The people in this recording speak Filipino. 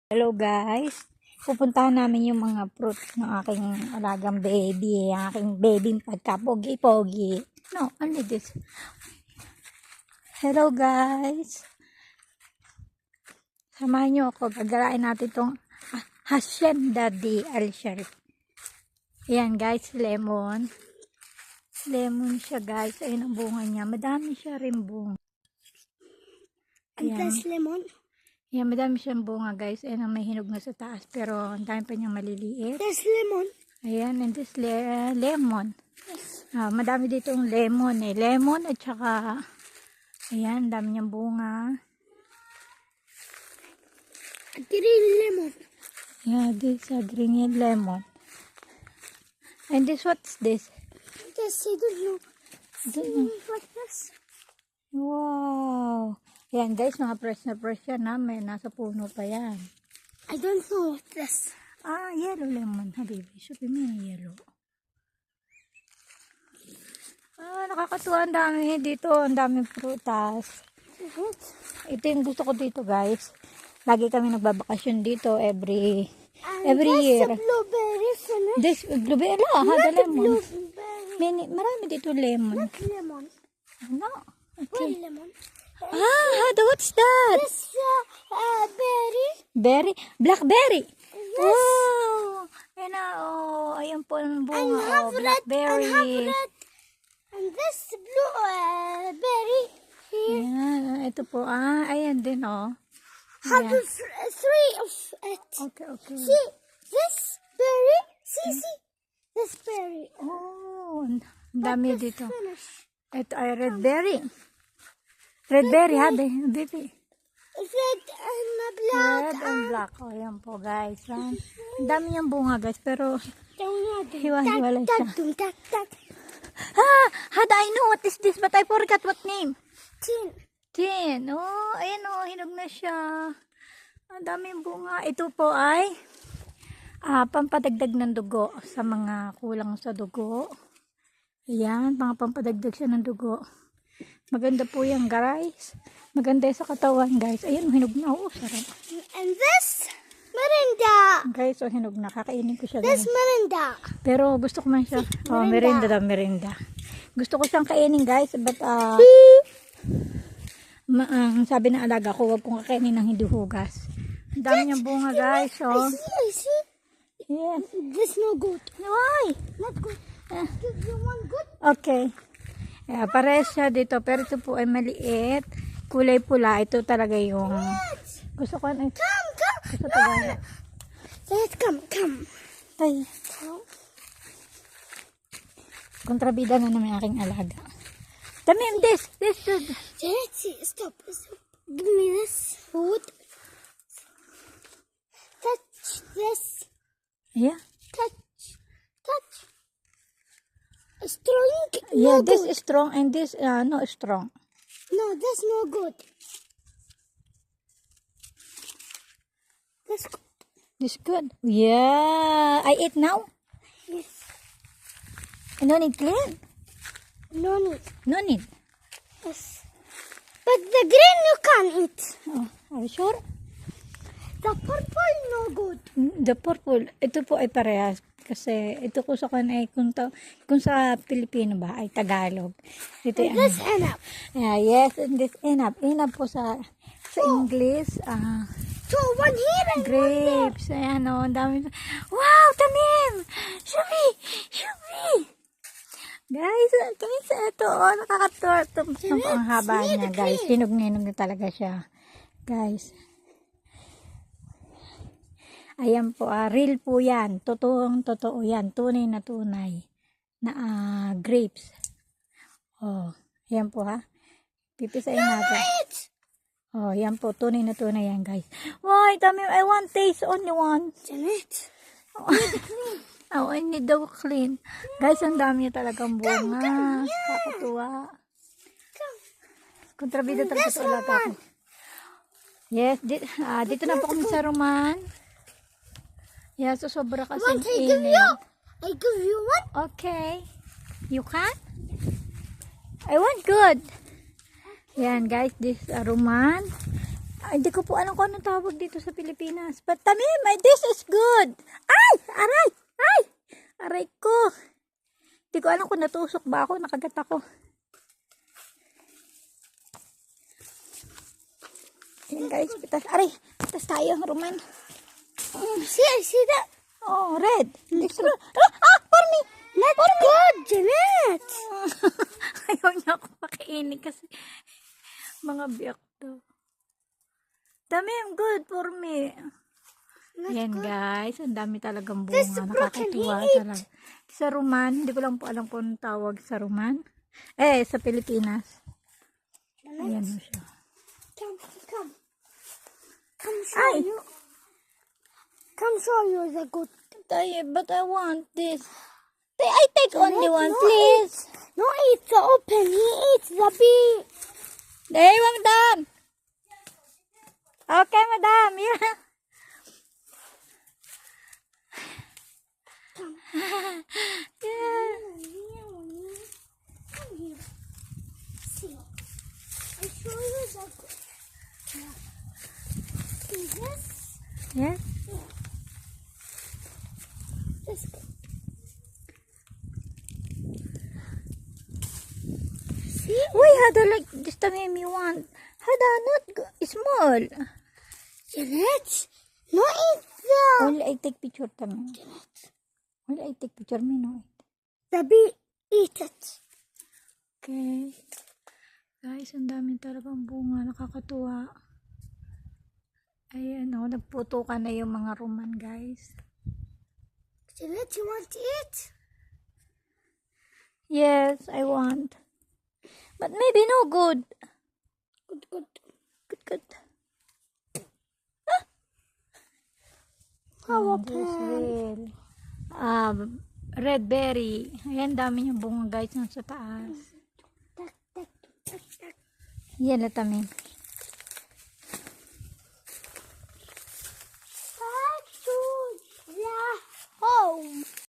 Hello guys, pupuntahan namin yung mga fruit ng aking alagang baby, ang aking baby pagka-pogi-pogi. No, ano this? Hello guys, samahan nyo ako, pagdalain natin itong Hacienda de Al-Sharif. Ayan guys, lemon. Lemon siya guys, ayun ang bunga niya, madami siya rin bunga. And plus lemon. Yan, madami siyang bunga guys. Ayan ang may hinog na sa taas. Pero ang dami pa niyang maliliit. There's lemon. Ayan, and this lemon. Yes. Madami dito yung lemon eh. Lemon at saka, ayan, dami niyang bunga. A green lemon. Yeah, this is a green lemon. And this, what's this? Yes, I don't know. Like this. Wow. Ayan guys, mga fresh na fresh yan namin. Nasa puno pa yan. I don't know what this. Yellow lemon, habibi. Sabi mo yung yellow. Nakakatuwa. Ang dami dito. Ang daming prutas. Ito yung gusto ko dito guys. Lagi kami nagbabakasyon dito every year. Blueberries in it. This blueberry, the lemon. Blueberry. Marami dito lemon. Not lemon. No. What Okay. lemon? What's that? This berry. Berry? Blackberry. Yes. Wow. Ayan po ang bunga. And have red. Blackberry. And this blue berry here. Ayan, ito po. Ayan din Have Ayan. three of it. Okay. See this berry. See. This berry. Ang dami Let's dito. finish. Ito ay red berry. Red berry, baby. Red and black. Red and black. Ayan po, guys. Ang dami niyang bunga, guys. Pero, hiwa-hiwalay siya. Had I know what is this, but I forgot what name. Tin. Ayan hinog na siya. Ang daming bunga. Ito po ay pampadagdag ng dugo sa mga kulang sa dugo. Ayan, pampadagdag siya ng dugo. Maganda po yan guys. Maganda sa katawan guys. Ayan, hinog na. Sarap. And this merinda. Guys, hinog na. Kakainin ko siya. This Guys. merinda. Pero gusto ko man siya. Merinda. Gusto ko siyang kainin guys. But, sabi ng alaga ko, huwag kong kakainin ng hindi hugas. Ang dami niyang bunga guys. I see. Yes. This no good. Why? Not good. Give you one good. Okay. Parehas siya dito. Pero ito po ay maliit. Kulay pula. Ito talaga yung... Gusto ko na ito. Come. Gusto talaga. Let's come. Ay. Kontrabida na naman aking alaga. Tamim, this. Let's see. Stop. Give me this food. Touch this. Yeah. Touch. Strong. Yeah, No this good. is strong and this no strong. No, that's no good. That's good. This good. Yeah. I eat now. Yes. No need clean. No need. No need. Yes. But the green you can eat. Are you sure? The purple no good. The purple. Ito po ay parehas. Kasi ito ko sa kan ay kung sa Pilipino ba ay Tagalog. Ito And this enough. yes, and this enough. Enough po sa English. So one here and one there. Grapes. Ayan ang dami. Wow, tamim! Shumi! Guys, ito. Nakakatuwa. Ang haba niya, guys. Hinog na talaga siya. Guys. Ayan po, real po yan. Totoo yan. Tunay na grapes. Ayan po ha. Pipisain natin. Yan po. Tunay na yan guys. Why, Tamim, I want taste. Only one. Janet. I need the clean. Guys, ang dami niya talagang bunga. Kakatuwa. Kontrabida talaga sa alaga ko. Yes, dito na po kami sa Roman. Yeah, so sobra kasi init. I give you one. Okay. You can? I want good. Yan guys, this is a Roman. Hindi ko po alam kung anong tawag dito sa Pilipinas. But Tamim, this is good. Ay! Aray! Ay! Aray ko. Hindi ko alam kung natusok ba ako. Nakagat ako. Ayan guys, pitas. Aray! Pitas tayo, Roman. See that? Oh, red. This red. For me! Let's go, Janet. Ayaw niya ako pakainin kasi mga biyak to. Tamim, good for me. Yan guys, ang dami talagang bunga. Nakakatuwa talaga. Sa Roman, hindi ko lang po alam kung anong tawag sa Roman. Sa Pilipinas. Ayan mo siya. Come. Come show Ay! you. Come show you the good. But I want this. I take only one, please. No, it's open. He eats the bee. There, madam. Okay, madam. Yeah. Yeah. Come here. See. I show you the good. See this? Yes. This good. See? Why had like this time you want? Hada not small. Janet. No, it's the Only I take picture tamim. Only I take picture me no. the bee. Eat it. Okay. Guys, ang dami talagang bunga. Nakakatuwa. Ayan o, nagputukan na yung mga Roman guys. Janet, you want to eat? Yes, I want. But maybe no good. Good. Good. How This is real. Red berry. Ayan, dami yung bunga guys nasa taas. Tak. Yan na tamim.